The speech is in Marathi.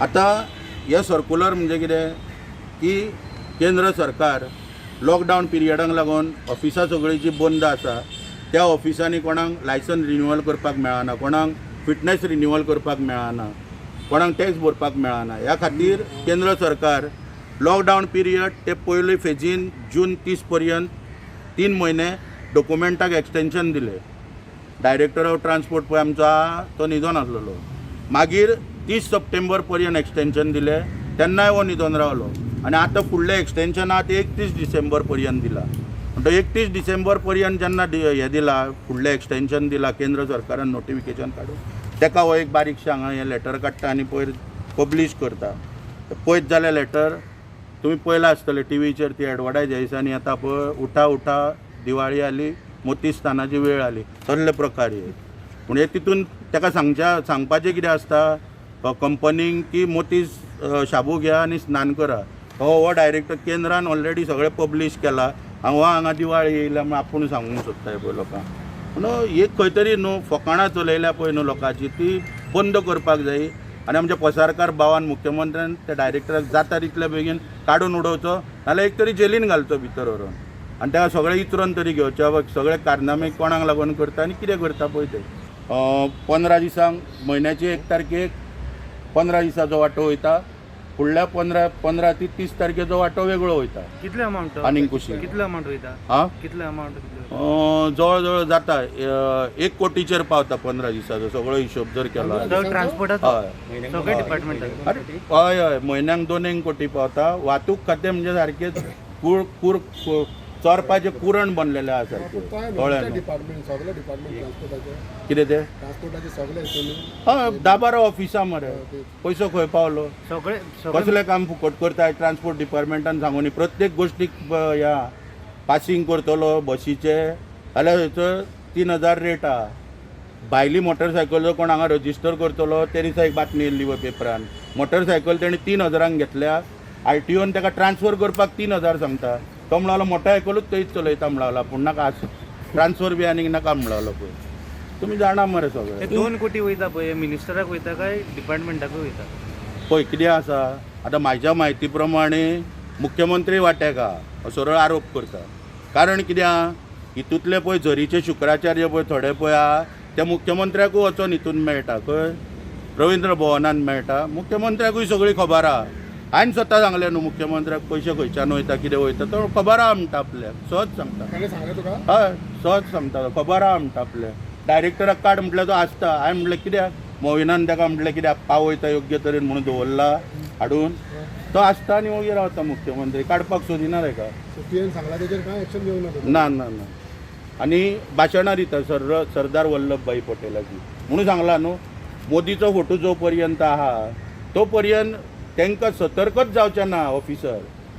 आता हे सर्क्युलर म्हणजे कितें की केंद्र सरकार लॉकडावन पिरियडाक लागून ऑफिसां सगळीं जी बंद आसा त्या ऑफिसांनी कोणाक लायसन रिन्युअल करपाक मेळना, कोणाक फिटनेस रिन्युअल करपाक मेळना, कोणाक टॅक्स भरपाक मेळना। ह्या खातीर केंद्र सरकार लॉकडावन पिरियड ते पयले फेजीन जून 30 पर्यंत 3 म्हयने डॉक्युमेंटाक एक्सटेंशन दिले। डायरेक्टर ऑफ ट्रान्सपोर्ट पळय आमचो आहा तो न्हिदोन आसलेलो, मागीर 30 सप्टेंबर पर्यंत एक्सटेंशन दिले, तेन्नाय हो न्हिदोन रावलो आनी आतां फुडले एक्सटेंशन आहा ते 31 डिसेंबर पर्यंत दिला। तो 31 डिसेंबर पर्यंत जेन्ना हे दिला, फुडले एक्सटेंशन दिला केंद्र सरकारान नोटिफिकेशन काडून, तेका हो एक बारीकशें हांगा हें लेटर काडटा आनी पयर पब्लीश करता। पळयत जाल्यार लेटर तुमी पळयलां आसतलें टीव्हीचेर ती एडवर्टायज दिसांनी येता पळय, उठा उठा दिवाळी आली, मोती स्नानाची वेळ आली, तसले प्रकार हे। पूण हे तितून तेका सांगपाचें कितें आसता कंपनीक की मोती शाबू घ्या आनी स्नान करा। हो डायरेक्टर केंद्रान ऑलरेडी सगळें पब्लीश केला। हांगा दिवाळी येयल्या म्हूण आपूण सांगूंक सोदता पळय लोकांक। पूण एक खंय तरी न्हू फकाणां चलयल्या पळय न्हू लोकांची, ती बंद करपाक जाय आनी आमच्या पसारकार भावान मुख्यमंत्र्यान त्या डायरेक्टराक जाता तितले बेगीन काडून उडोवचो, नाल्यार एक तरी जेलीन घालचो भितर व्हरून आनी तेका सगळें इचरोन तरी घेवचे सगळे कारनामे कोणाक लागून करता आनी कितें करता पळय ते। 15 दिसांक म्हयन्याची 1 तारखेक 15 दिसाचो वांटो वयता, फुडल्या 15 ते 30 तारखेचो वांटो वेगळो वयता। कितले अमाउंट आनी कुशीन कितले अमाउंट वयता? हां कितले अमाउंट? जवळ जवळ जाता 1 कोटीचेर पावता 15 दिसाचो सगळो हिशोब जर केलो। ट्रान्सपोर्टाचो हय सगळे डिपार्टमेंट हय हय म्हयन्याक 2 कोटी पावता। वाहतूक खातें म्हणजे सारकेंच चोरपाचें कुरण बनलेलें आसा कळ्ळें कितें तें हय 10-12 ऑफिसां मरे, पयसो खंय पावलो, सगळे कसलें काम फुकट करता ट्रान्सपोर्ट डिपार्टमेंटान सांगूनी प्रत्येक गोश्टीक ह्या पासींग करतलो बसीचे जाल्यार थंयसर 3000 रेट आहा। भायली मोटरसायकल जर कोण हांगा रजिस्टर करतलो ते दिसा एक बातमी येयल्ली पळय पेपरान, मोटरसायकल तेणी 3000 घेतल्या, RTOन तेका ट्रान्सफर करपाक 3000 सांगता। तो म्हणलो मोटरसायकलूच थंयच चलयता म्हणलो, पूण नाका ट्रान्सफर बी आनीक नाका म्हणलो पळय। तुमी जाणा मरे सगळें 2 कोटी वयता पळय मिनिस्टराक वयता काय डिपार्टमेंटाकूय वयता? पळय कितें आसा आतां म्हाज्या म्हायती प्रमाणे मुख्यमंत्री वांट्याक आहा असो सरळ आरोप करता। कारण कितें आहा हितूंतले पळय झरीचे शुक्राचार्य पळय थोडे पळय आहा ते मुख्यमंत्र्याकूय वचोन हितून मेळटा, खंय रवींद्र भवनान मेळटा, मुख्यमंत्र्याकूय सगळी खबर आहा। हांवें स्वता सांगलें न्हू मुख्यमंत्र्याक पयशे खंयच्यान वयता कितें वयता तो खबर आहा म्हणटा आपल्याक, सहज सांगता। हय सहज सांगता, खबर आहा म्हणटा आपल्याक। डायरेक्टराक काड म्हटल्यार तो आसता। हांवें म्हटलें कित्याक मोविनान ताका म्हटलें कित्याक पावयता योग्य तरेन म्हणून दवरला हाडून, तो आसता आनी मागीर रावता मुख्यमंत्री, काडपाक सोदिना ताका। ना ना ना आनी भाशणां दिता सरदार वल्लभभाई पटेलाची म्हणून सांगला न्हू, मोदीचो फोटो जो पर्यंत आहा तो पर्यंत तांकां सतर्कच जावचें ना ऑफिसर।